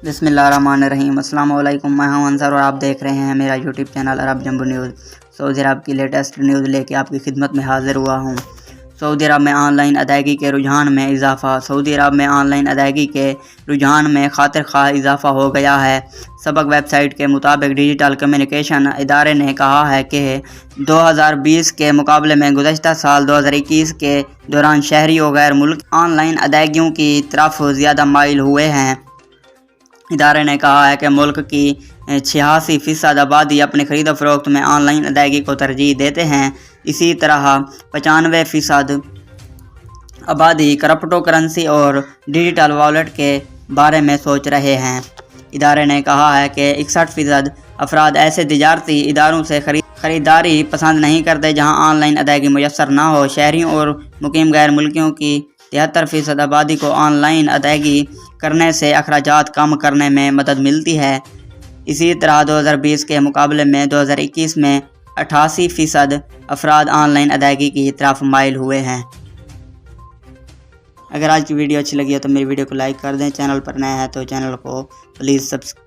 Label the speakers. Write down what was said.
Speaker 1: بسم اللہ الرحمن الرحیم۔ السلام علیکم، میں ہوں انصر اور آپ دیکھ رہے ہیں میرا یوٹیوب چینل عرب جمبو نیوز۔ سعودی عرب کی لیٹسٹ نیوز لے کے آپ کی خدمت میں حاضر ہوا ہوں۔ سعودی عرب میں آن لائن ادائیگی کے رجحان میں اضافہ۔ سعودی عرب میں آن لائن ادائیگی کے رجحان میں خاطر خواہ اضافہ ہو گیا ہے۔ سبق ویب سائٹ کے مطابق ڈیجیٹل کمیونیکیشن ادارے نے کہا ہے کہ 2020 کے مقابلے میں گزشتہ سال 2021 کے دوران شہری و غیر ملک آن لائن ادائیگیوں کی طرف زیادہ مائل ہوئے ہیں۔ ادارے نے کہا ہے کہ ملک کی 86% آبادی اپنی خرید و فروخت میں آن لائن ادائیگی کو ترجیح دیتے ہیں۔ اسی طرح 95% آبادی کرپٹو کرنسی اور ڈیجیٹل والیٹ کے بارے میں سوچ رہے ہیں۔ ادارے نے کہا ہے کہ 61% افراد ایسے تجارتی اداروں سے خریداری پسند نہیں کرتے جہاں آن لائن ادائیگی میسر نہ ہو۔ شہریوں اور مقیم غیر ملکیوں کی 73% آبادی کو آن لائن ادائیگی کرنے سے اخراجات کم کرنے میں مدد ملتی ہے۔ اسی طرح 2020 کے مقابلے میں 2021 میں 88% افراد آن لائن ادائیگی کی طرف مائل ہوئے ہیں۔ اگر آج کی ویڈیو اچھی لگی ہے تو میری ویڈیو کو لائک کر دیں۔ چینل پر نئے ہیں تو چینل کو پلیز سبسکرائب